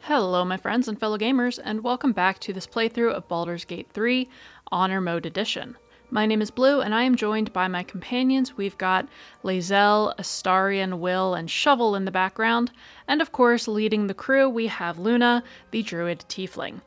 Hello my friends and fellow gamers, and welcome back to this playthrough of Baldur's Gate 3 Honor Mode Edition. My name is Blue, and I am joined by my companions. We've got Lae'zel, Astarion, Will, and Shovel in the background, and of course, leading the crew, we have Luna, the Druid Tiefling.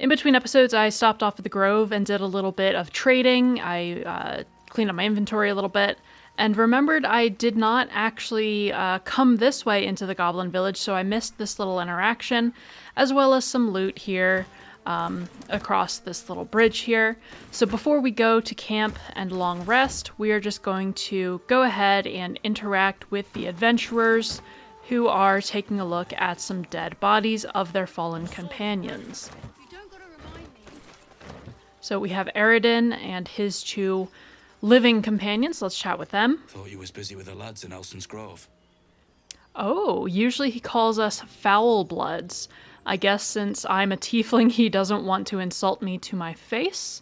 In between episodes, I stopped off at the Grove and did a little bit of trading. I cleaned up my inventory a little bit, and remembered I did not actually come this way into the Goblin Village, so I missed this little interaction, as well as some loot here across this little bridge here. So before we go to camp and long rest, we are just going to go ahead and interact with the adventurers who are taking a look at some dead bodies of their fallen companions. So we have Aradin and his two living companions. Let's chat with them. Thought you was busy with the lads in Elson's Grove. Oh, usually he calls us foul bloods. I guess since I'm a tiefling, he doesn't want to insult me to my face.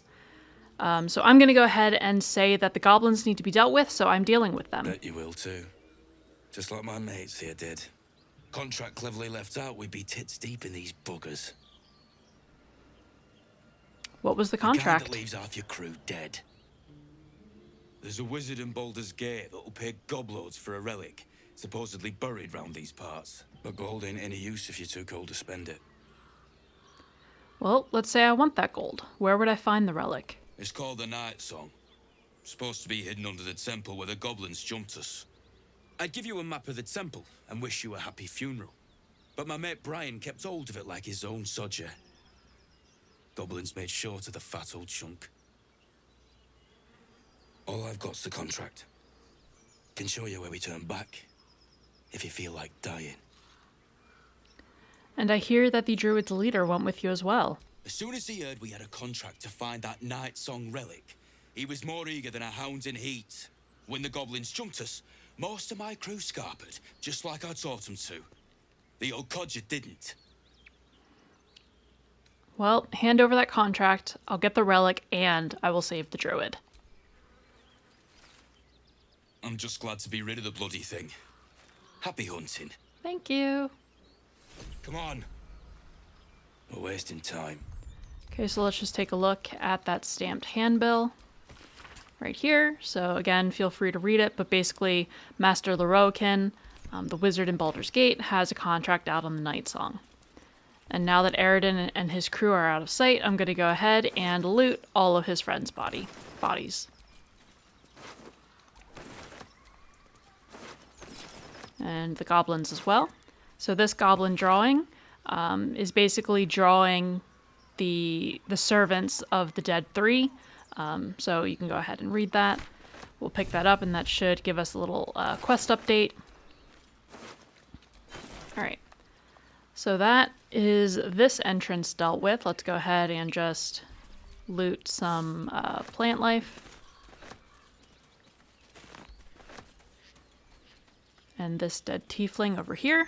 So I'm going to go ahead and say that the goblins need to be dealt with, so I'm dealing with them. Bet you will too. Just like my mates here did. Contract cleverly left out, we'd be tits deep in these buggers. What was the The kind contract? that leaves half your crew dead. There's a wizard in Baldur's Gate that'll pay gobloads for a relic, supposedly buried round these parts. But gold ain't any use if you're too cold to spend it. Well, let's say I want that gold. Where would I find the relic? It's called the Night Song. Supposed to be hidden under the temple where the goblins jumped us. I'd give you a map of the temple and wish you a happy funeral. But my mate Brian kept hold of it like his own sodger. Goblins made short of the fat old chunk. All I've got's the contract. Can show you where we turn back, if you feel like dying. And I hear that the druid's leader went with you as well. As soon as he heard we had a contract to find that Night Song relic, he was more eager than a hound in heat. When the goblins jumped us, most of my crew scarpered, just like I taught them to. The old codger didn't. Well, hand over that contract, I'll get the relic, and I will save the druid. I'm just glad to be rid of the bloody thing. Happy hunting. Thank you. Come on. We're wasting time. Okay, so let's just take a look at that stamped handbill right here. So again, feel free to read it, but basically Master Leroican, the wizard in Baldur's Gate, has a contract out on the Night Song. And now that Aradin and his crew are out of sight, I'm going to go ahead and loot all of his friends' bodies. And the goblins as well. So this goblin drawing is basically drawing the servants of the dead three. So you can go ahead and read that. We'll pick that up, and that should give us a little quest update. Alright. So that is this entrance dealt with. Let's go ahead and just loot some plant life. And this dead tiefling over here.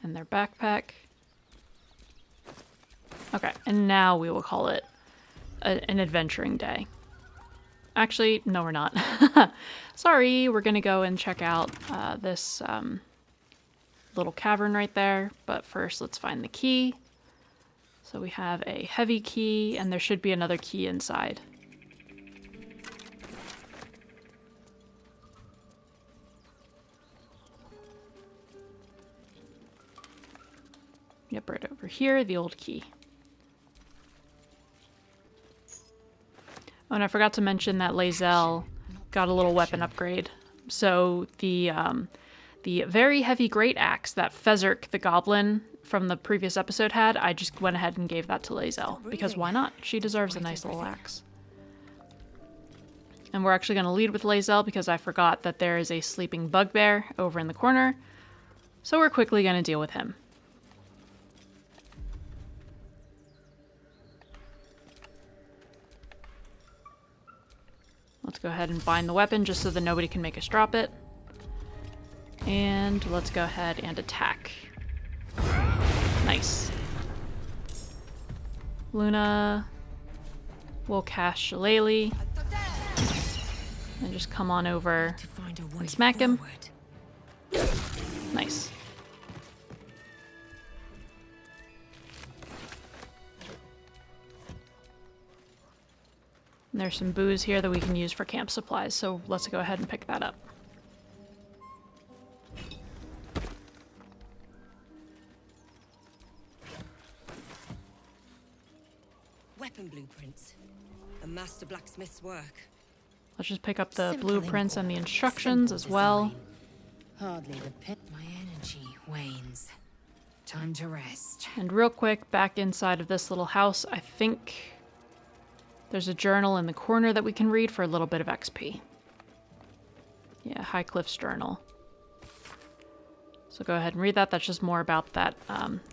And their backpack. Okay, and now we will call it an adventuring day. Actually, no we're not. Sorry, we're gonna go and check out this little cavern right there. But first, let's find the key. So we have a heavy key, and there should be another key inside. Yep, right over here, the old key. Oh, and I forgot to mention that Lae'zel got a little weapon upgrade. So the very heavy great axe that Fezzik the goblin from the previous episode had, I just went ahead and gave that to Lae'zel. Because why not? She deserves a nice little axe. And we're actually going to lead with Lae'zel because I forgot that there is a sleeping bugbear over in the corner. So we're quickly going to deal with him. Let's go ahead and bind the weapon just so that nobody can make us drop it. And let's go ahead and attack. Nice. Luna will cast Shillelagh and just come on over and smack him. Nice. And there's some booze here that we can use for camp supplies, so let's go ahead and pick that up. Weapon blueprints. A master blacksmith's work. Let's just pick up the Simple blueprints import, and the instructions simple as well. design. Hardly the pit. My energy wanes. Time to rest. And real quick, back inside of this little house, I think there's a journal in the corner that we can read for a little bit of XP. Yeah, Highcliff's journal. So go ahead and read that. That's just more about that,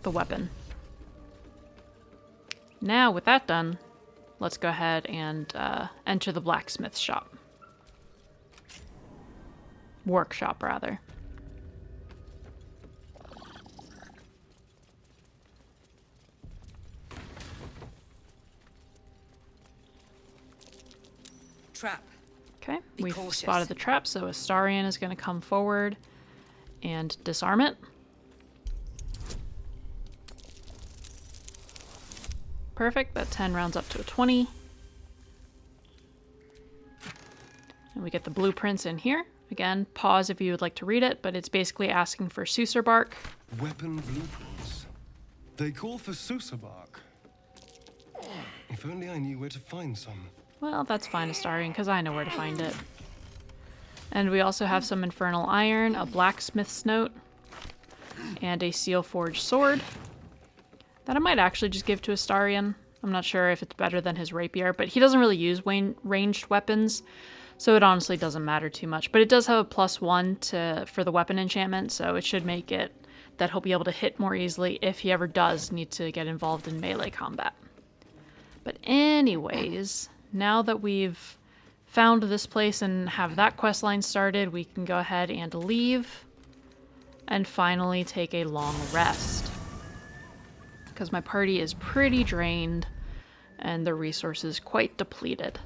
the weapon. Now, with that done, let's go ahead and enter the blacksmith shop. Workshop, rather. Trap. Okay, Be we've cautious. spotted the trap, so Astarion is going to come forward and disarm it. Perfect, that 10 rounds up to a 20. And we get the blueprints in here. Again, pause if you would like to read it, but it's basically asking for Susur bark. Weapon blueprints. They call for Susur bark. If only I knew where to find some. Well, that's fine, Astarion, because I know where to find it. And we also have some infernal iron, a blacksmith's note, and a steel forged sword that I might actually just give to Astarion. I'm not sure if it's better than his rapier, but he doesn't really use ranged weapons, so it honestly doesn't matter too much. But it does have a +1 for the weapon enchantment, so it should make it that he'll be able to hit more easily if he ever does need to get involved in melee combat. But anyways, now that we've found this place and have that quest line started, we can go ahead and leave and finally take a long rest. Because my party is pretty drained and the resources quite depleted.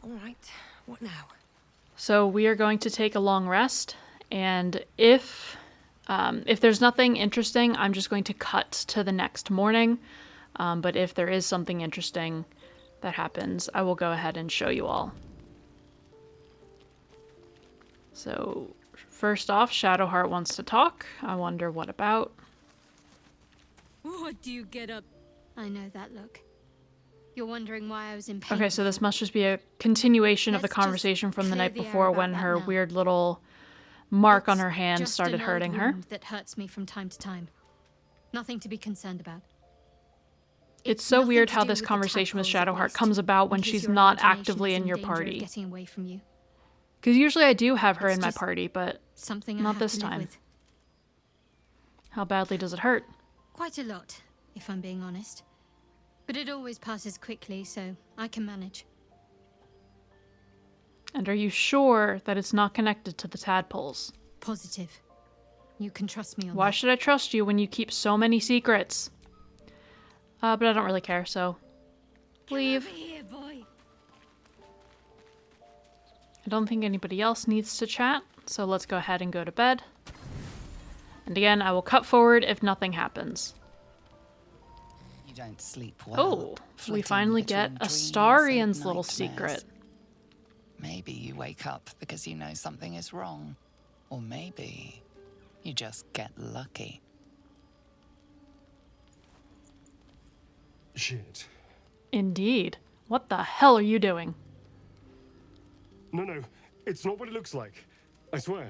All right. What now? So we are going to take a long rest, and if there's nothing interesting, I'm just going to cut to the next morning. But if there is something interesting that happens, I will go ahead and show you all. So first off, Shadowheart wants to talk. I wonder what about. What do you get up? I know that look. You're wondering why I was in pain. Okay, so this must just be a continuation of the Let's just conversation from the clear night the air before about when that her now. weird little mark on It's her hand just started an old hurting her. wound that hurts me from time to time. Nothing to be concerned about. It's so nothing weird to how do this with the conversation with tadpoles, at Shadowheart least, comes about when in case she's your not imagination actively is in your danger of party. getting away from you. Because usually I do have her It's in my just party, but Something I not have this to live time. with. How badly does it hurt? Quite a lot, if I'm being honest. But it always passes quickly, so I can manage. And are you sure that it's not connected to the tadpoles? Positive. You can trust me on Why that. should I trust you when you keep so many secrets? But I don't really care, so leave. Come over here, boy. I don't think anybody else needs to chat, so let's go ahead and go to bed. And again, I will cut forward if nothing happens. You don't sleep well. Oh, we flitting finally get between dreams Astarion's and little nightmares. secret. Maybe you wake up because you know something is wrong. Or maybe you just get lucky. Shit. Indeed. What the hell are you doing? No, it's not what it looks like. I swear.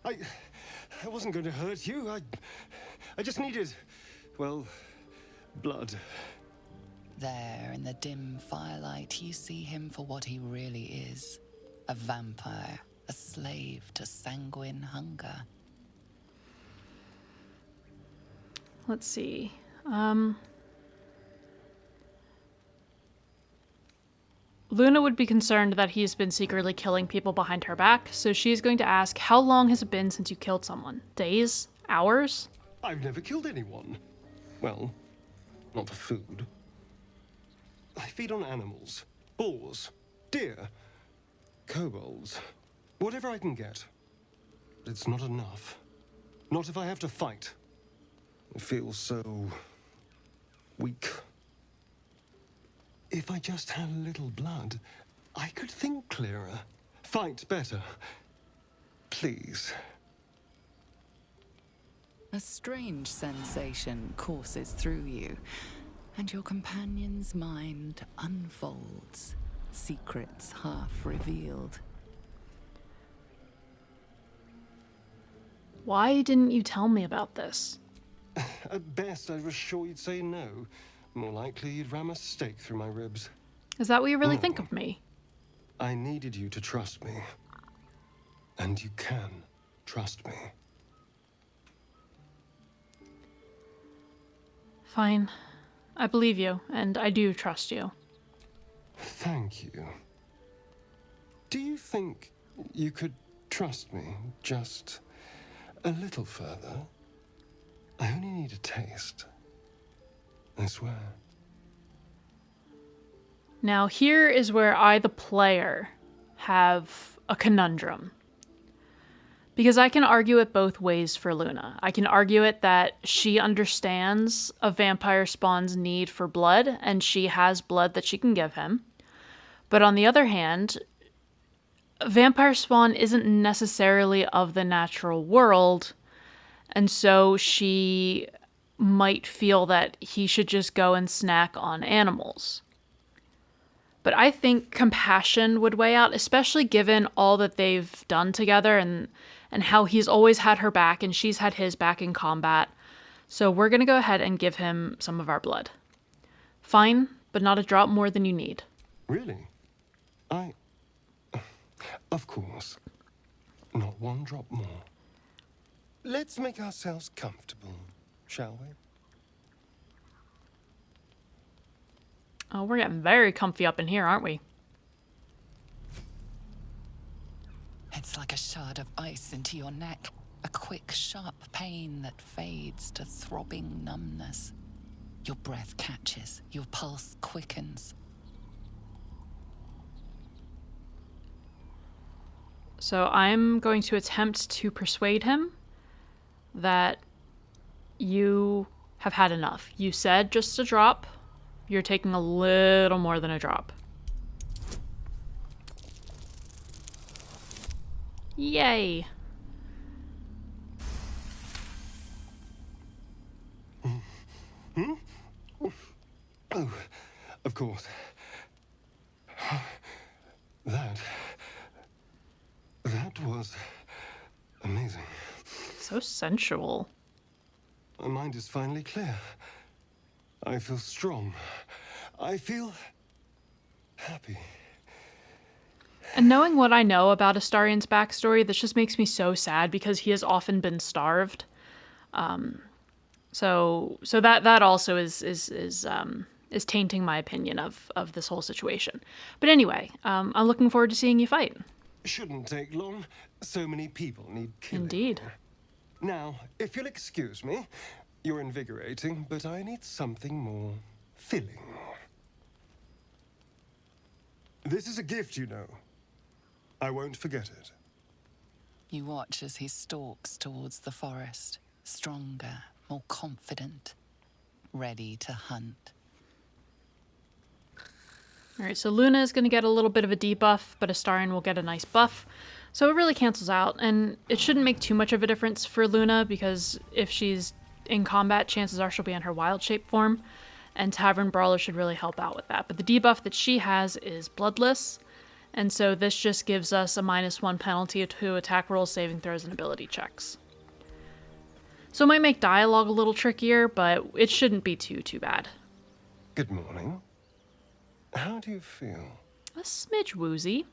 I wasn't going to hurt you. I just needed, well, blood. There in the dim firelight, you see him for what he really is. A vampire, a slave to sanguine hunger. Let's see. Luna would be concerned that he's been secretly killing people behind her back, so she's going to ask, how long has it been since you killed someone? Days? Hours? I've never killed anyone. Well, not for food. feed on animals. Boars, deer, kobolds, whatever I can get. But it's not enough. Not if I have to fight. I feel so weak. If I just had a little blood, I could think clearer, fight better. Please. A strange sensation courses through you, and your companion's mind unfolds, secrets half revealed. Why didn't you tell me about this? At best, I was sure you'd say no. More likely, you'd ram a stake through my ribs. Is that what you really think of me? I needed you to trust me. And you can trust me. Fine. I believe you, and I do trust you. Thank you. Do you think you could trust me just a little further? I only need a taste. I swear. Now, here is where I, the player, have a conundrum. Because I can argue it both ways for Luna. I can argue it that she understands a vampire spawn's need for blood, and she has blood that she can give him. But on the other hand, vampire spawn isn't necessarily of the natural world, and so she might feel that he should just go and snack on animals. But I think compassion would weigh out, especially given all that they've done together and how he's always had her back and she's had his back in combat. So we're going to go ahead and give him some of our blood. Fine, but not a drop more than you need. Really? Of course. Not one drop more. Let's make ourselves comfortable, shall we? Oh, we're getting very comfy up in here, aren't we? It's like a shard of ice into your neck. A quick, sharp pain that fades to throbbing numbness. Your breath catches, your pulse quickens. So I'm going to attempt to persuade him that you have had enough. You said just a drop. You're taking a little more than a drop. Yay! Oh, of course. That was amazing. So sensual. My mind is finally clear. I feel strong. I feel happy. And knowing what I know about Astarion's backstory, this just makes me so sad because he has often been starved. So that also is tainting my opinion of this whole situation. But anyway, I'm looking forward to seeing you fight. Shouldn't take long. So many people need killing. Indeed. Now, if you'll excuse me, you're invigorating, but I need something more filling. This is a gift, you know. I won't forget it. You watch as he stalks towards the forest, stronger, more confident, ready to hunt. Alright, so Luna is going to get a little bit of a debuff, but Astarion will get a nice buff. So it really cancels out, and it shouldn't make too much of a difference for Luna, because if she's in combat, chances are she'll be in her wild shape form, and Tavern Brawler should really help out with that. But the debuff that she has is Bloodless, and so this just gives us a -1 penalty to attack rolls, saving throws, and ability checks. So it might make dialogue a little trickier, but it shouldn't be too bad. Good morning. How do you feel? A smidge woozy.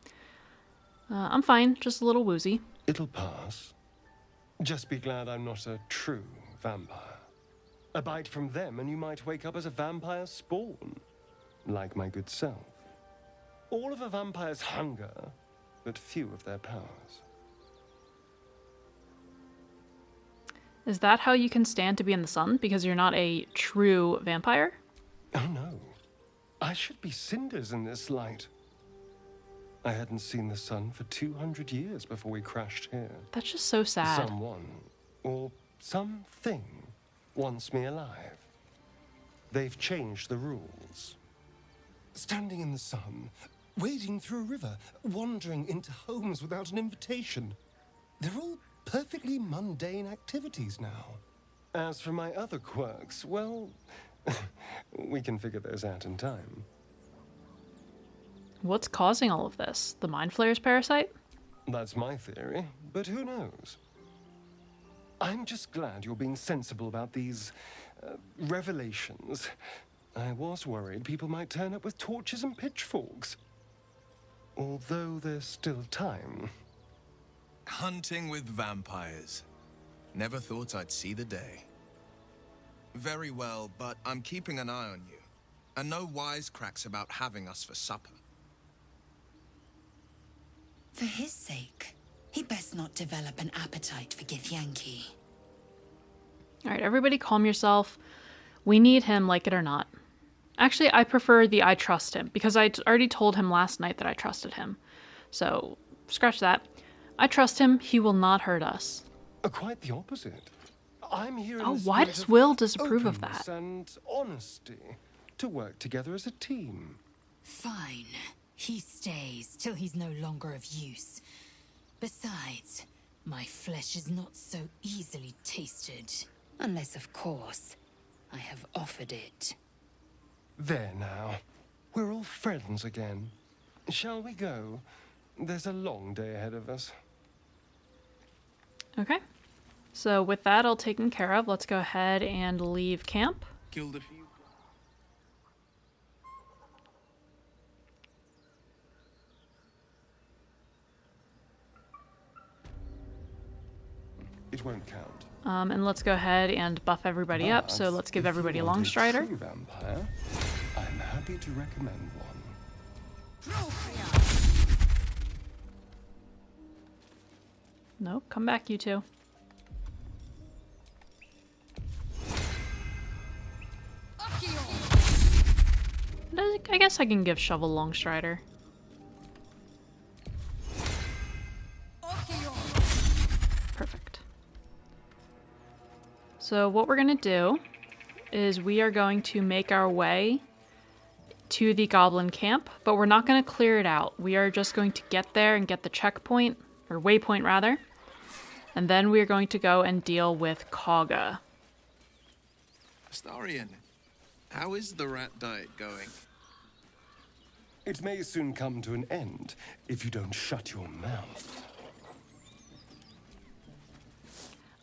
I'm fine, just a little woozy. It'll pass. Just be glad I'm not a true vampire. A bite from them and you might wake up as a vampire spawn. Like my good self. All of a vampire's hunger, but few of their powers. Is that how you can stand to be in the sun? Because you're not a true vampire? Oh no. I should be cinders in this light. I hadn't seen the sun for 200 years before we crashed here. That's just so sad. Someone, or something, wants me alive. They've changed the rules. Standing in the sun, wading through a river, wandering into homes without an invitation. They're all perfectly mundane activities now. As for my other quirks, well, we can figure those out in time. What's causing all of this? The Mind Flayer's parasite? That's my theory, but who knows? I'm just glad you're being sensible about these revelations. I was worried people might turn up with torches and pitchforks. Although there's still time. Hunting with vampires. Never thought I'd see the day. Very well, but I'm keeping an eye on you. And no wisecracks about having us for supper. For his sake, he best not develop an appetite for Githyanki. Alright, everybody calm yourself. We need him, like it or not. Actually, I prefer the I trust him, because I already told him last night that I trusted him. So, scratch that. I trust him, he will not hurt us. Quite the opposite. I'm here in Oh, the why spirit does of Will disapprove of openness that? and honesty, to work together as a team. Fine. He stays till he's no longer of use. Besides, my flesh is not so easily tasted. Unless, of course, I have offered it. There now. We're all friends again. Shall we go? There's a long day ahead of us. Okay. So with that all taken care of, let's go ahead and leave camp. Killed a few. It won't count. And let's go ahead and buff everybody up. So let's give everybody a long strider. True vampire, I'm happy to recommend one. Nope, come back, you two. I guess I can give Shovel long strider. Perfect. So what we're gonna do is we are going to make our way to the Goblin Camp, but we're not gonna clear it out. We are just going to get there and get the checkpoint, or waypoint rather, and then we're going to go and deal with Kaga. Astarion, how is the rat diet going? It may soon come to an end if you don't shut your mouth.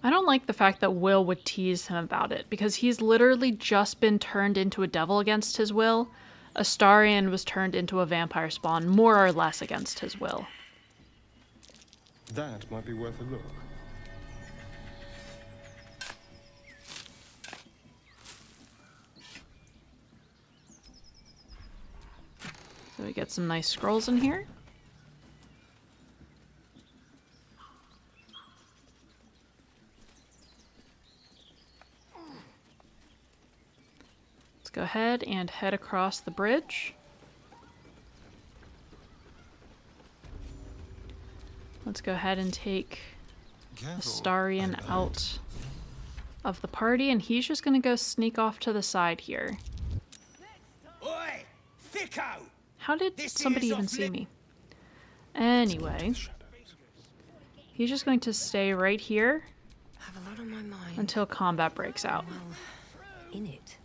I don't like the fact that Will would tease him about it, because he's literally just been turned into a devil against his will. Astarion was turned into a vampire spawn, more or less against his will. That might be worth a look. So we get some nice scrolls in here. Let's go ahead and head across the bridge. Let's go ahead and take Astarion out of the party, and he's just gonna go sneak off to the side here. Oi! Thicko! How did somebody even see me? Anyway, he's just going to stay right here Have a lot on my mind. until combat breaks out. Well, in it.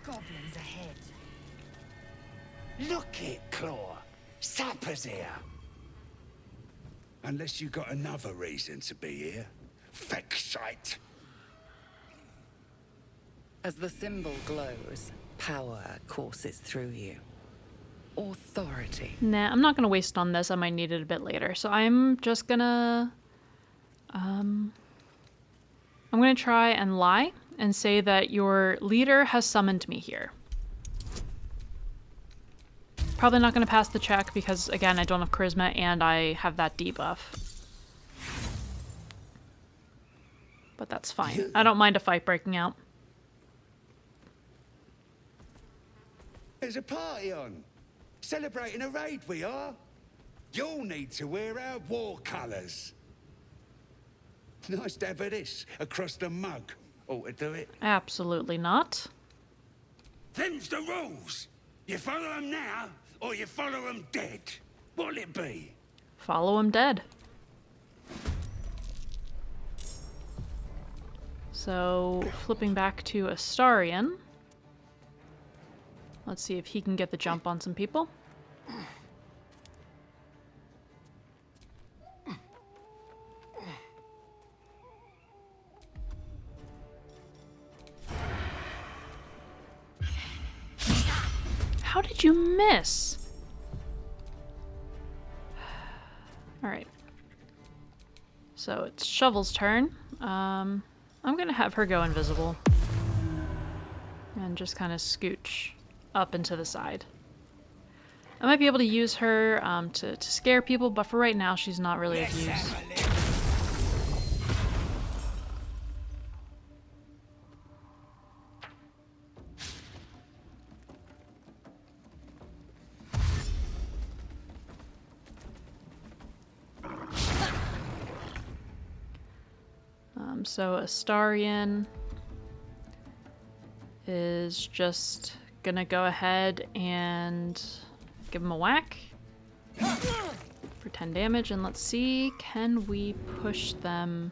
Goblins ahead. Look it, Claw. Supper's here. Unless you got another reason to be here. Fexite. As the symbol glows, power courses through you. Authority. Nah, I'm not gonna waste on this. I might need it a bit later. So I'm just gonna... I'm gonna try and lie and say that your leader has summoned me here. Probably not gonna pass the check because, again, I don't have charisma and I have that debuff. But that's fine. I don't mind a fight breaking out. There's a party on. Celebrating a raid, we are. You'll need to wear our war colours. Nice to have this across the mug. Ought to do it. Absolutely not. Them's the rules. You follow them now, or you follow them dead. What'll it be? Follow him dead. So, flipping back to Astarion. Let's see if he can get the jump on some people. How did you miss? Alright. So it's Shovel's turn. I'm gonna have her go invisible. And just kind of scooch up and to the side. I might be able to use her to scare people, but for right now she's not really of use. So Astarion is just gonna go ahead and give him a whack for 10 damage, and let's see, can we push them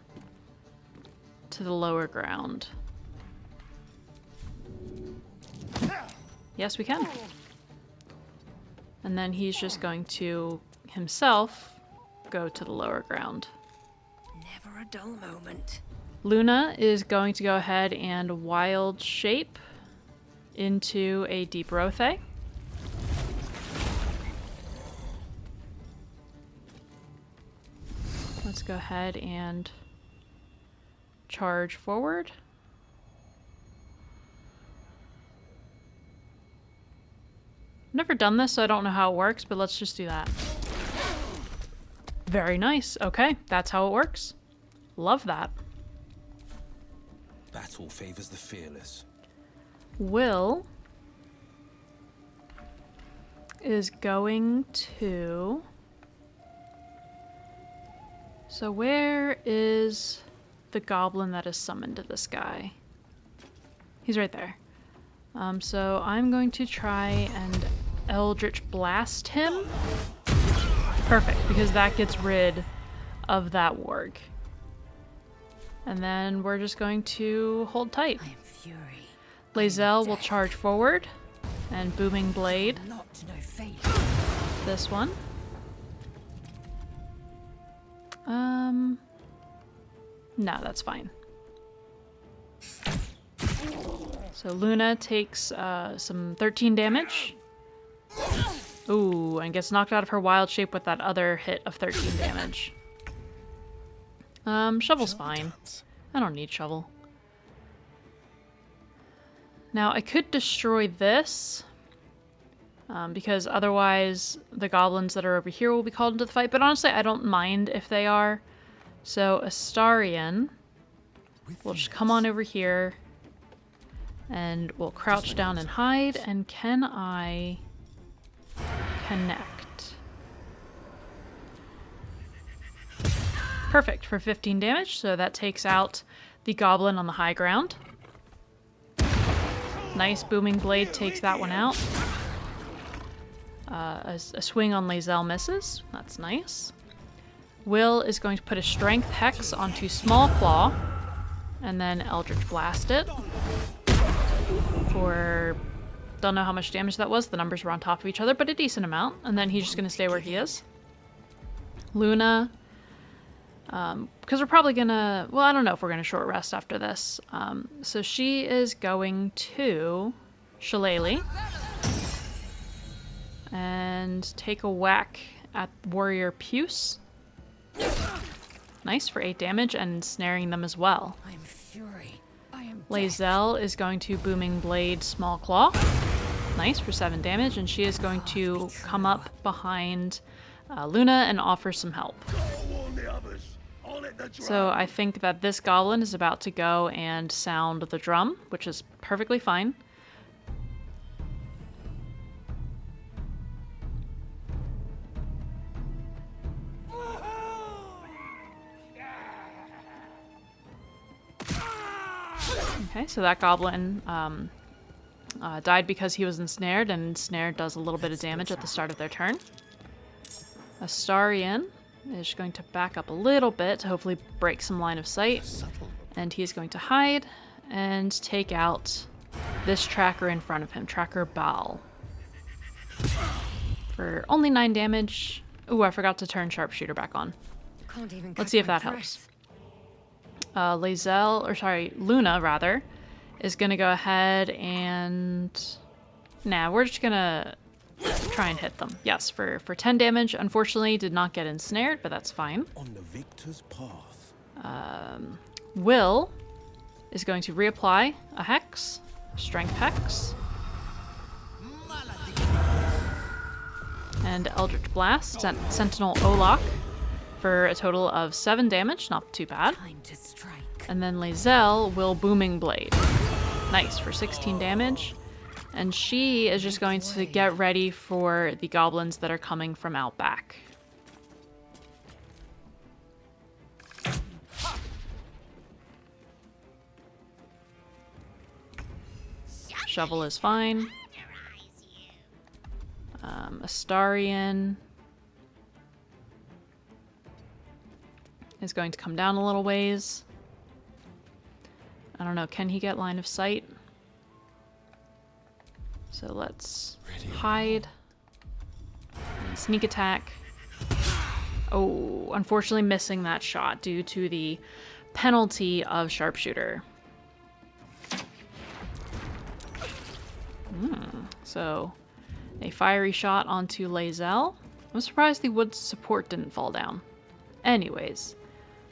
to the lower ground? Yes, we can. And then he's just going to himself go to the lower ground. Never a dull moment. Luna is going to go ahead and wild shape into a deep Rothe. Let's go ahead and charge forward. Never done this, so I don't know how it works, but let's just do that. Very nice. Okay, that's how it works. Love that. Battle favors the fearless. Will is going to... So where is the goblin that is summoned to this guy? He's right there. So I'm going to try and Eldritch Blast him. Perfect, because that gets rid of that warg. And then we're just going to hold tight. I am fury. Lae'zel will charge forward and Booming Blade Not to know fate. this one. No, that's fine. So Luna takes some 13 damage. Ooh, and gets knocked out of her wild shape with that other hit of 13 damage. Shovel's fine. I don't need Shovel. Now, I could destroy this, because otherwise the goblins that are over here will be called into the fight, but honestly, I don't mind if they are. So Astarion will just come on over here, and we'll crouch down and hide, and can I connect? Perfect, for 15 damage, so that takes out the goblin on the high ground. Nice, Booming Blade takes that one out. A swing on Lae'zel misses, that's nice. Will is going to put a Strength Hex onto Small Claw, and then Eldritch Blast it. For, don't know how much damage that was, the numbers were on top of each other, but a decent amount, and then he's just going to stay where he is. Luna, because we're probably gonna, well, I don't know if we're gonna short rest after this. So she is going to Shillelagh and take a whack at Warrior Puce. Nice for 8 damage and snaring them as well. I am fury. I am Lae'zel is going to Booming Blade Small Claw. Nice for 7 damage, and she is going to come up behind Luna and offer some help. So I think that this goblin is about to go and sound the drum, which is perfectly fine. Okay, so that goblin died because he was ensnared, and ensnared does a little bit of damage at the start of their turn. Astarion is going to back up a little bit to hopefully break some line of sight. And he's going to hide and take out this tracker in front of him, Tracker Baal. For only 9 damage. Ooh, I forgot to turn Sharpshooter back on. Let's see if that helps. Luna, rather, is going to go ahead and... Nah, we're just going to try and hit them. Yes, for 10 damage. Unfortunately, did not get ensnared, but that's fine. On the victor's path. Will is going to reapply a hex, strength hex, and Eldritch Blast, Sentinel Olak for a total of 7 damage, not too bad. And then Lae'zel will Booming Blade. Nice, for 16 damage. And she is just going to get ready for the goblins that are coming from out back. Shovel is fine. Astarion is going to come down a little ways. I don't know, can he get line of sight? So let's hide. And sneak attack. Oh, unfortunately missing that shot due to the penalty of Sharpshooter. So, a fiery shot onto Lae'zel. I'm surprised the wood support didn't fall down. Anyways,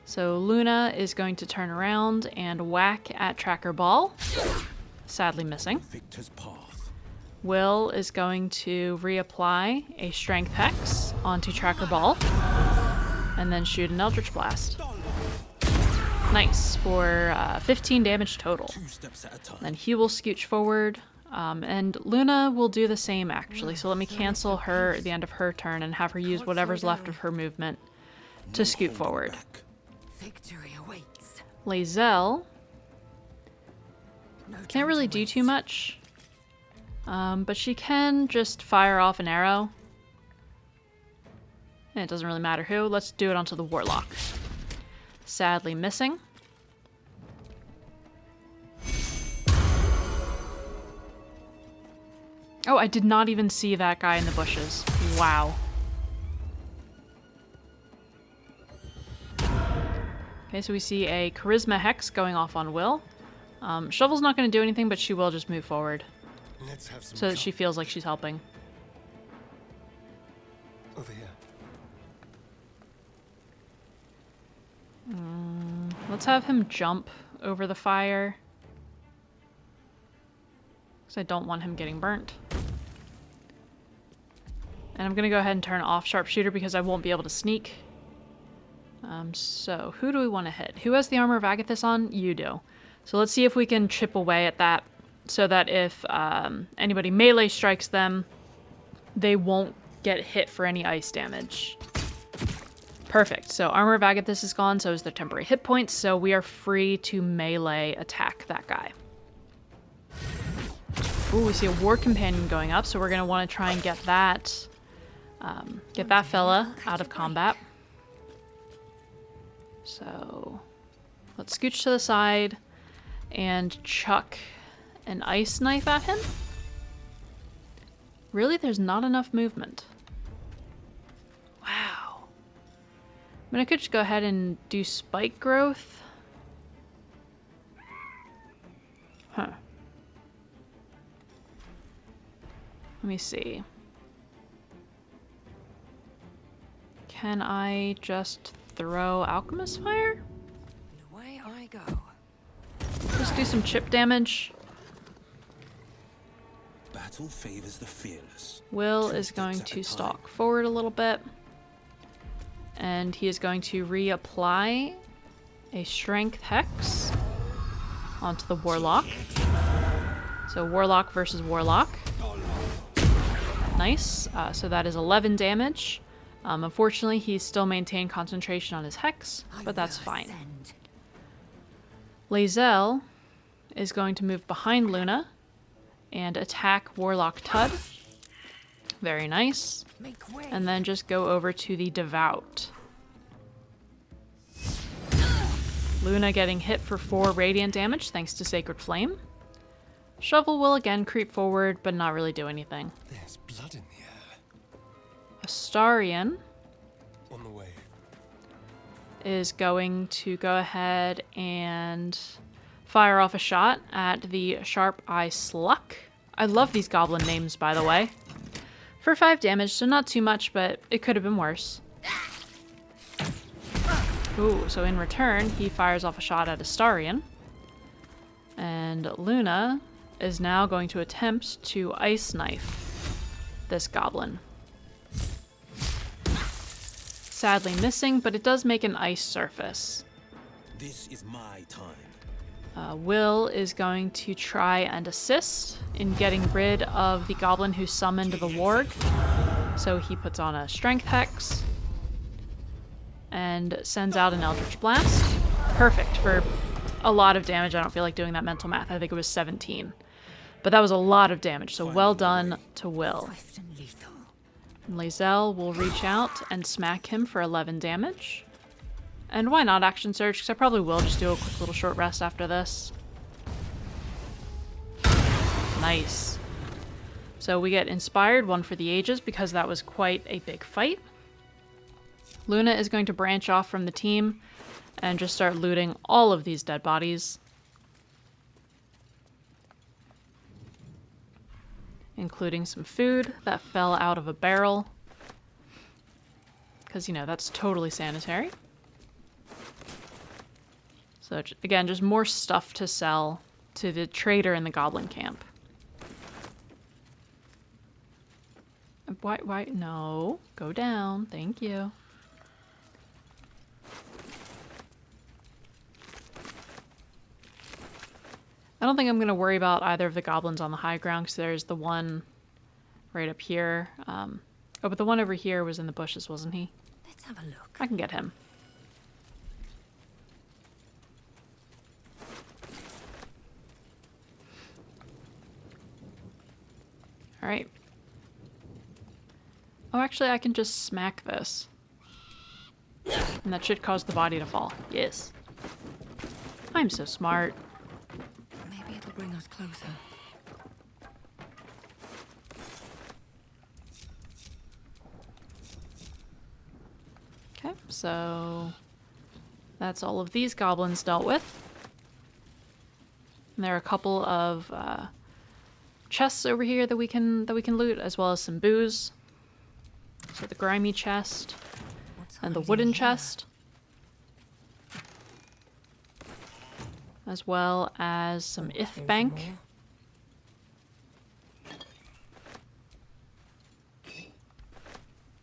so Luna is going to turn around and whack at Tracker Baal. Sadly missing. Victor's path. Will is going to reapply a Strength Hex onto Tracker Baal. And then shoot an Eldritch Blast. Nice, for 15 damage total. 2 steps at a time. Then he will scooch forward. And Luna will do the same, actually. So let me cancel her at the end of her turn and have her use whatever's left of her movement to scoot forward. Victory awaits. Lae'zel can't really do too much, but she can just fire off an arrow. And it doesn't really matter who. Let's do it onto the Warlock. Sadly missing. Oh, I did not even see that guy in the bushes. Wow. Okay, so we see a Charisma Hex going off on Will. Shovel's not going to do anything, but she will just move forward. So that she feels like she's helping. Over here. Let's have him jump over the fire. Because I don't want him getting burnt. And I'm going to go ahead and turn off Sharpshooter because I won't be able to sneak. So, who do we want to hit? Who has the Armor of Agathis on? You do. So let's see if we can chip away at that so that if anybody melee strikes them, they won't get hit for any ice damage. Perfect. So Armor of Agathis is gone, so is their temporary hit points, so we are free to melee attack that guy. Ooh, we see a War Companion going up, so we're going to want to try and get that fella out of combat. So let's scooch to the side and chuck an ice knife at him. Really, there's not enough movement. Wow. I mean, I could just go ahead and do spike growth. Huh. Let me see. Can I just throw Alchemist Fire? Away I go. Just do some chip damage. Battle favors the fearless. Will is going to stalk forward a little bit. And he is going to reapply a Strength Hex onto the Warlock. So Warlock versus Warlock. Nice. So that is 11 damage. Unfortunately, he's still maintained concentration on his Hex, but that's fine. Lae'zel is going to move behind Luna and attack Warlock Tud. Very nice. And then just go over to the Devout. Luna getting hit for 4 radiant damage thanks to Sacred Flame. Shovel will again creep forward, but not really do anything. There's blood in the air. Astarion On the way. is going to go ahead and fire off a shot at the Sharp Eye Sluck. I love these goblin names, by the way. For 5 damage, so not too much, but it could have been worse. Ooh, so in return, he fires off a shot at Astarion. And Luna is now going to attempt to Ice Knife this goblin. Sadly missing, but it does make an ice surface. This is my time. Will is going to try and assist in getting rid of the goblin who summoned the warg. So he puts on a strength hex and sends out an Eldritch Blast. Perfect for a lot of damage. I don't feel like doing that mental math. I think it was 17. But that was a lot of damage, so well done to Will. Swift and lethal. Lae'zel will reach out and smack him for 11 damage. And why not Action Surge? Because I probably will just do a quick little short rest after this. Nice. So we get Inspired, one for the ages, because that was quite a big fight. Luna is going to branch off from the team and just start looting all of these dead bodies. Including some food that fell out of a barrel. Because, you know, that's totally sanitary. So, again, just more stuff to sell to the trader in the Goblin Camp. Why? No. Go down. Thank you. I don't think I'm going to worry about either of the goblins on the high ground, because there's the one right up here. Oh, but the one over here was in the bushes, wasn't he? Let's have a look. I can get him. Alright. Oh, actually, I can just smack this. And that should cause the body to fall. Yes. I'm so smart. Maybe it'll bring us closer. Okay, so that's all of these goblins dealt with. And there are a couple of chests over here that we can loot, as well as some booze. So the grimy chest and the wooden chest, as well as some bank.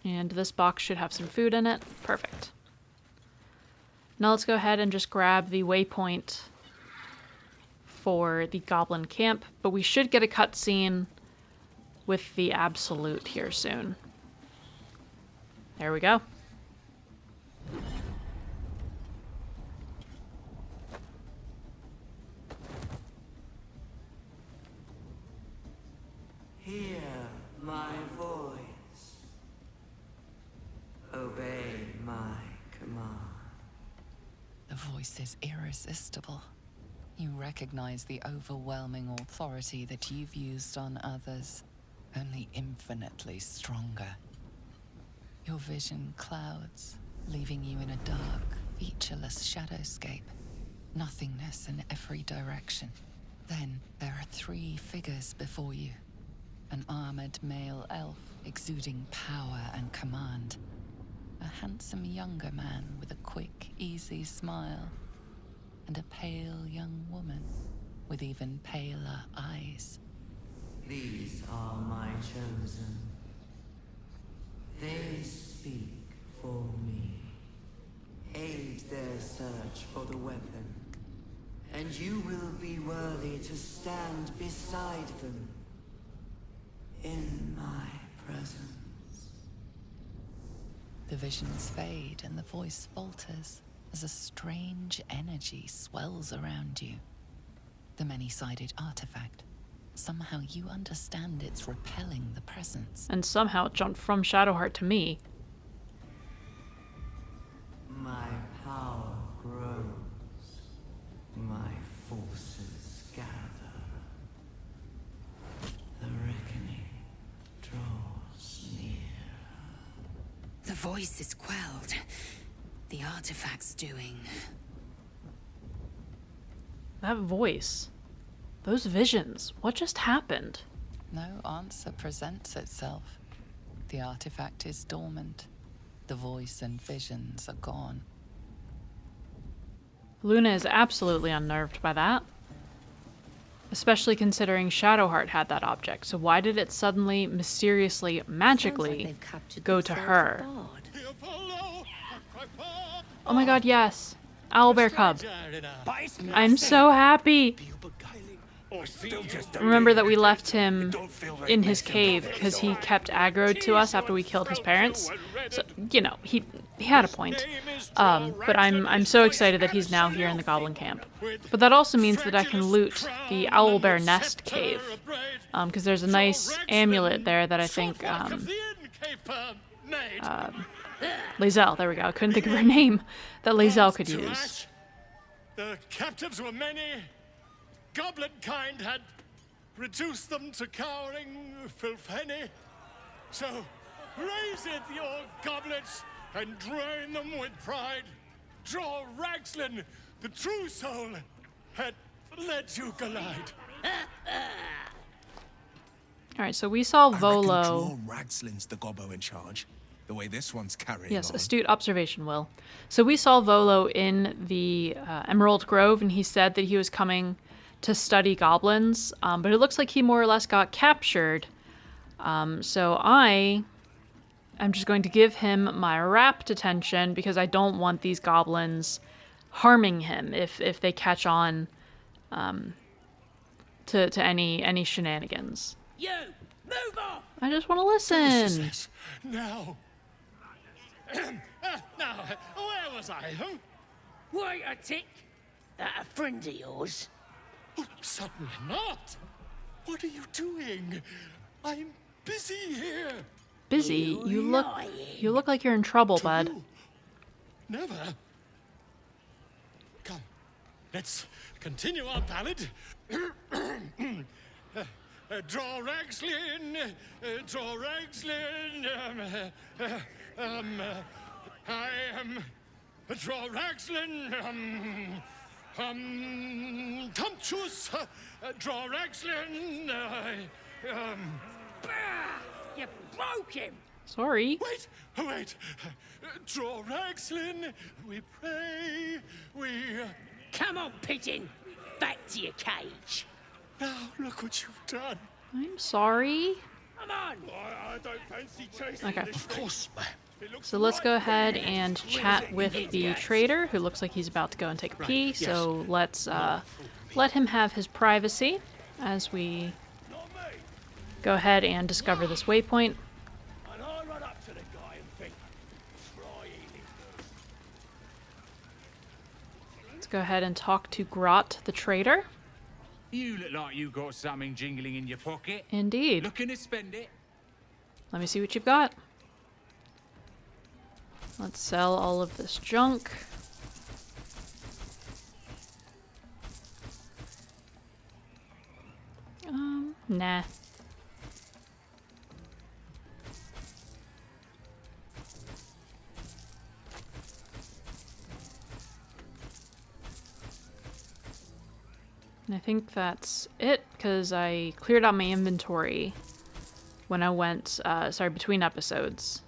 And this box should have some food in it. Perfect. Now let's go ahead and just grab the waypoint for the Goblin Camp, but we should get a cutscene with the Absolute here soon. There we go. Hear my voice. Obey my command. The voice is irresistible. You recognize the overwhelming authority that you've used on others, only infinitely stronger. Your vision clouds, leaving you in a dark, featureless shadowscape. Nothingness in every direction. Then there are 3 figures before you. An armored male elf exuding power and command. A handsome younger man with a quick, easy smile. And a pale young woman with even paler eyes. These are my chosen. They speak for me. Aid their search for the weapon, and you will be worthy to stand beside them in my presence. The visions fade and the voice falters as a strange energy swells around you. The many-sided artifact. Somehow you understand it's repelling the presence. And somehow it jumped from Shadowheart to me. My power grows. My forces gather. The reckoning draws near. The voice is quelled. The artifact's doing. That voice. Those visions. What just happened? No answer presents itself. The artifact is dormant. The voice and visions are gone. Luna is absolutely unnerved by that. Especially considering Shadowheart had that object. So why did it suddenly, mysteriously, magically go to her? Oh my god, yes. Owlbear cub. I'm so happy. Remember that we left him in his cave because he kept aggroed to us after we killed his parents. So, you know, he had a point. But I'm so excited that he's now here in the Goblin Camp. But that also means that I can loot the Owlbear Nest cave. Because there's a nice amulet there that I think Lae'zel, there we go. I couldn't think of her name. That Lae'zel could use. The captives were many. Goblin kind had reduced them to cowering filtheny. So raise it, your goblets, and drain them with pride. Draw Ragslin, the true soul, had let you collide. Alright, so we saw I Volo. reckon Draw Ragslin's the gobbo in charge. The way this one's carrying Yes, on. astute observation, Will. So we saw Volo in the Emerald Grove, and he said that he was coming to study goblins, but it looks like he more or less got captured. So I am just going to give him my rapt attention because I don't want these goblins harming him if they catch on to any shenanigans. You move off. I just want to listen. Now. Now, where was I? Huh? Wait a tick. That a friend of yours? Oh, certainly not. What are you doing? I'm busy here. Busy? You look like you're in trouble, bud. You? Never. Come, let's continue our ballad. Draw Ragslin, draw Ragslin. I am draw Ragslin. Tumptuous, draw Ragslin. You broke him. Sorry. Wait. Draw Ragslin. We pray. We. Come on, pigeon. Back to your cage. Now look what you've done. I'm sorry. Come on. I don't fancy chasing. Okay. Of course, ma'am. So let's go ahead and chat with the trader, who looks like he's about to go and take a pee. So let's let him have his privacy as we go ahead and discover this waypoint. Let's go ahead and talk to Grot, the trader. You look like you got something jingling in your pocket. Indeed. Looking to spend it? Let me see what you've got. Let's sell all of this junk. Nah. And I think that's it, because I cleared out my inventory when I went, between episodes.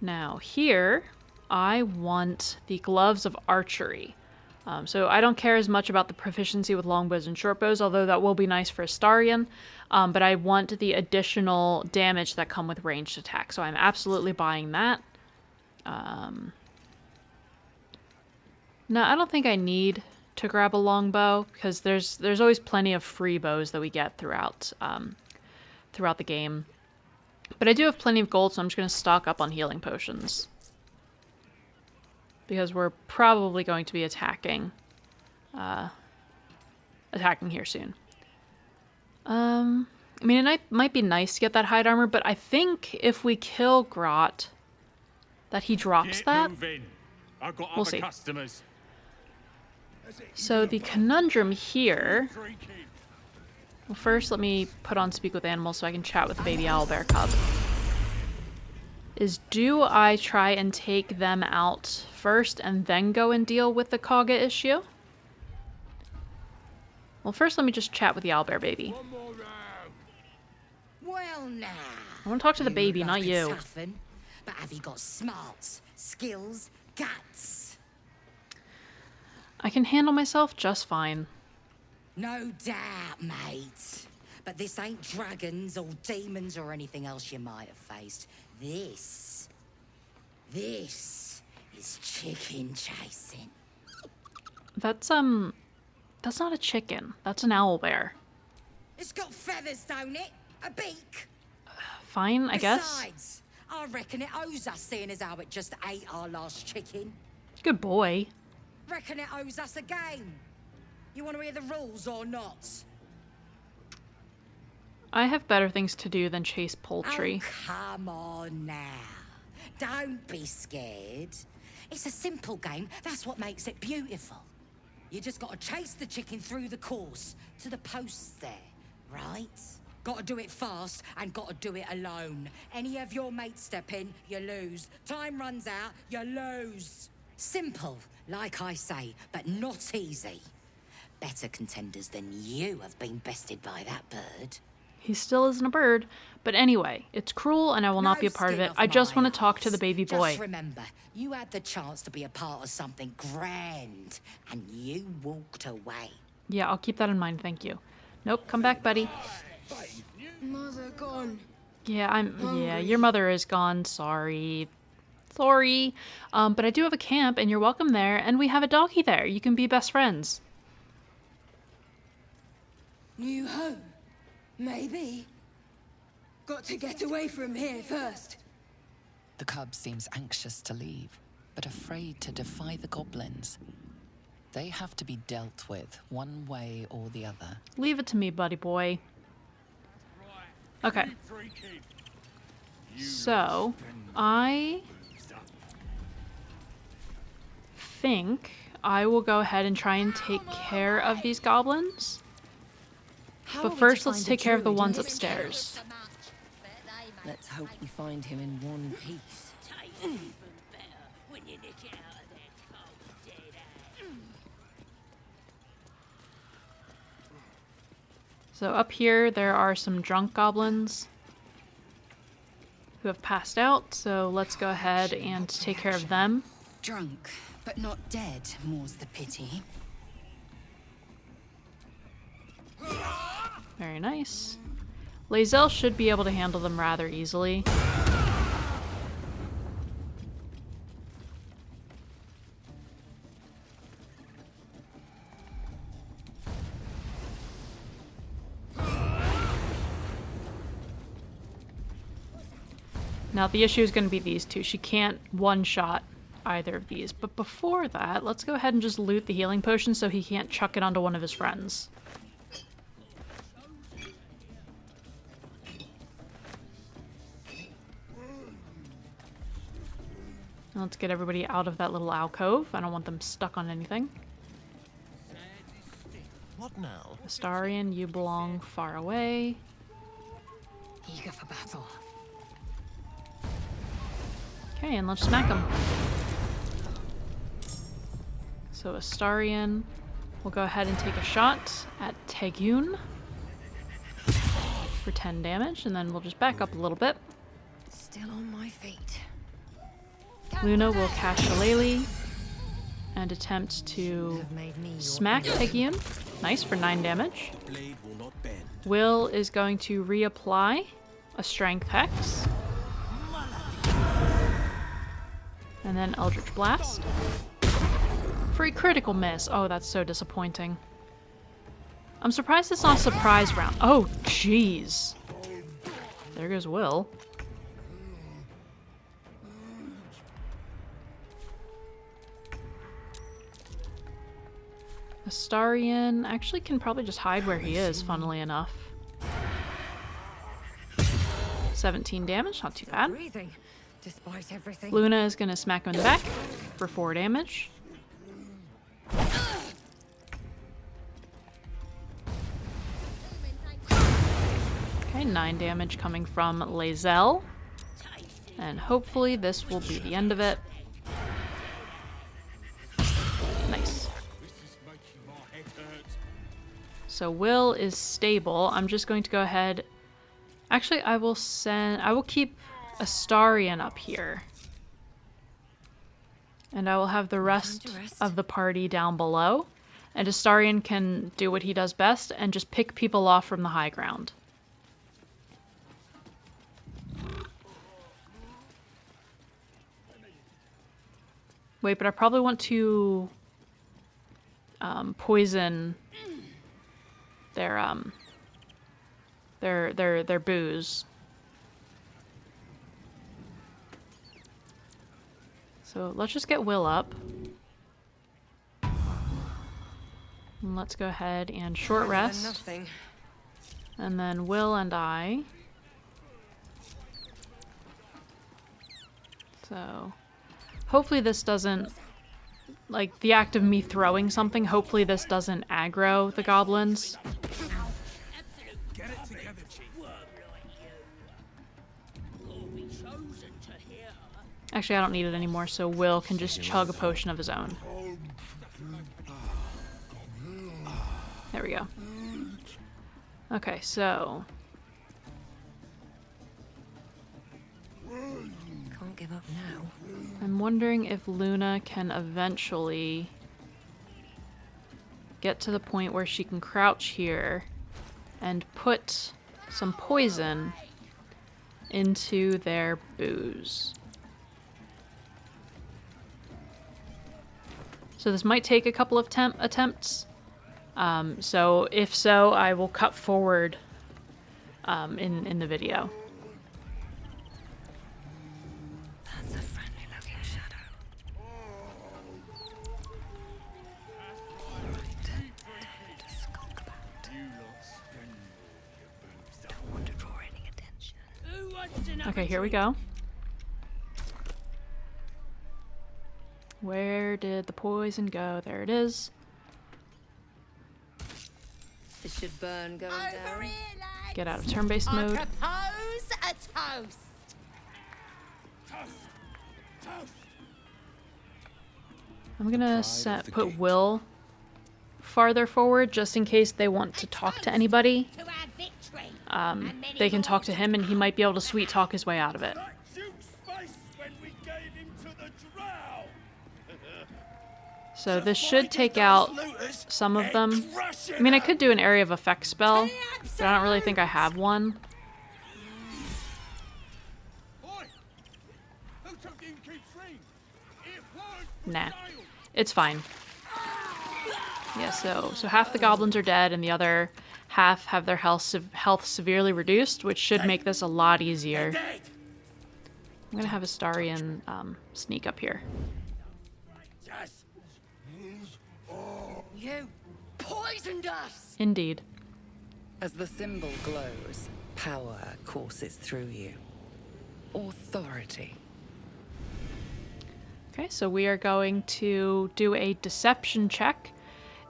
Now here, I want the gloves of archery. So I don't care as much about the proficiency with longbows and shortbows, although that will be nice for Astarion. But I want the additional damage that come with ranged attack. So I'm absolutely buying that. No, I don't think I need to grab a longbow, because there's always plenty of free bows that we get throughout the game. But I do have plenty of gold, so I'm just going to stock up on healing potions. Because we're probably going to be attacking attacking here soon. I mean, it might be nice to get that hide armor, but I think if we kill Grot, that he drops that. Moving. I've got We'll other see. customers. So the conundrum here... Well, first let me put on Speak with Animals so I can chat with the baby owlbear cub. Is do I try and take them out first and then go and deal with the Kaga issue? Well, first let me just chat with the owlbear baby. Well now. I want to talk to the baby, not you. Toughen, but have you got smarts, skills, guts? I can handle myself just fine. No doubt, mate. But this ain't dragons or demons or anything else you might have faced. This is chicken chasing. That's not a chicken. That's an owlbear. It's got feathers, don't it? A beak. Fine, I guess. Besides, I reckon it owes us, seeing as how it just ate our last chicken. Good boy. Reckon it owes us a game. You want to hear the rules or not? I have better things to do than chase poultry. Oh, come on now. Don't be scared. It's a simple game. That's what makes it beautiful. You just got to chase the chicken through the course to the posts there, right? Got to do it fast and got to do it alone. Any of your mates step in, you lose. Time runs out, you lose. Simple, like I say, but not easy. Better contenders than you have been bested by that bird. He still isn't a bird. But anyway, it's cruel and I will not be a part of it. I just want to talk to the baby boy. Just remember, you had the chance to be a part of something grand, and you walked away. Yeah, I'll keep that in mind, thank you. Nope, come back, buddy. Mother gone. Yeah, your mother is gone. Sorry. Sorry. But I do have a camp and you're welcome there, and we have a doggy there. You can be best friends. New home? Maybe. Got to get away from here first. The cub seems anxious to leave, but afraid to defy the goblins. They have to be dealt with one way or the other. Leave it to me, buddy boy. Okay. So, I think I will go ahead and try and take care of these goblins. But first, let's take care of the ones upstairs. Let's hope we find him in one piece. So up here, there are some drunk goblins who have passed out, so let's go ahead and take care of them. Drunk, but not dead, more's the pity. Very nice. Lae'zel should be able to handle them rather easily. Now the issue is going to be these two. She can't one-shot either of these. But before that, let's go ahead and just loot the healing potion so he can't chuck it onto one of his friends. Let's get everybody out of that little alcove. I don't want them stuck on anything. What now? Astarion, you belong far away. Eager for battle. Okay, and let's smack him. So Astarion will go ahead and take a shot at Tegun for 10 damage, and then we'll just back up a little bit. Still on my feet. Luna will cast Shillelagh and attempt to smack Tegun. Nice for 9 damage. Will is going to reapply a Strength Hex. And then Eldritch Blast. For a critical miss. Oh, that's so disappointing. I'm surprised it's not a surprise round. Oh, jeez. There goes Will. Astarion actually can probably just hide where he is, funnily enough. 17 damage, not too bad. Breathing, despite everything. Luna is going to smack him in the back for 4 damage. Okay, 9 damage coming from Lae'zel. And hopefully this will be the end of it. Nice. So Will is stable. I'm just going to go ahead. Actually, I will keep Astarion up here. And I will have the rest of the party down below. And Astarion can do what he does best and just pick people off from the high ground. Wait, but I probably want to poison their booze. So let's just get Will up. And let's go ahead and short rest. And then Will and I. So hopefully this doesn't, like the act of me throwing something, hopefully this doesn't aggro the goblins. Actually, I don't need it anymore, so Will can just chug a potion of his own. There we go. Okay, so Can't give up now. I'm wondering if Luna can eventually get to the point where she can crouch here and put some poison into their booze. So this might take a couple of attempts. So if so, I will cut forward in the video. That's a friendly looking shadow. Don't want to draw any attention. Okay, here we go. Where did the poison go? There it is. This should burn going down. Get out of turn-based mode. Propose a toast. I'm gonna put Will farther forward just in case they want to talk to anybody. They can talk to him and he might be able to sweet talk his way out of it. So this should take out some of them. I mean, I could do an area of effect spell, but I don't really think I have one. Nah, it's fine. Yeah, so half the goblins are dead and the other half have their health severely reduced, which should make this a lot easier. I'm gonna have Astarion sneak up here. You poisoned us! Indeed. As the symbol glows, power courses through you. Authority. Okay, so we are going to do a deception check.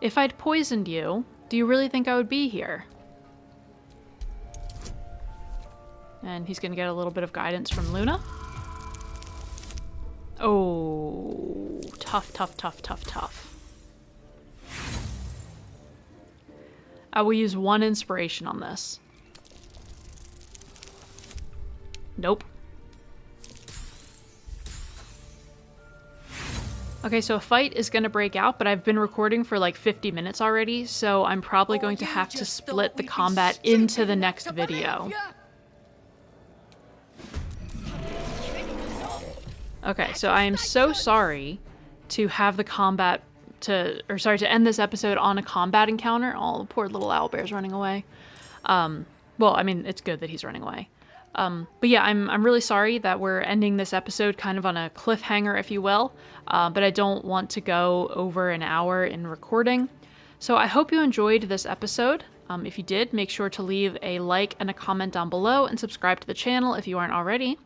If I'd poisoned you, do you really think I would be here? And he's going to get a little bit of guidance from Luna. Oh, tough, tough, tough, tough, tough. I will use 1 inspiration on this. Nope. Okay, so a fight is going to break out, but I've been recording for like 50 minutes already, so I'm probably going to have to split the combat into the next video. Okay, so I am so sorry to have the combat to end this episode on a combat encounter. Oh, the poor little owlbear's running away. Well, I mean, it's good that he's running away. But yeah, I'm really sorry that we're ending this episode kind of on a cliffhanger, if you will. But I don't want to go over an hour in recording. So I hope you enjoyed this episode. If you did, make sure to leave a like and a comment down below and subscribe to the channel if you aren't already.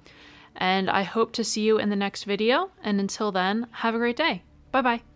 And I hope to see you in the next video. And until then, have a great day. Bye bye.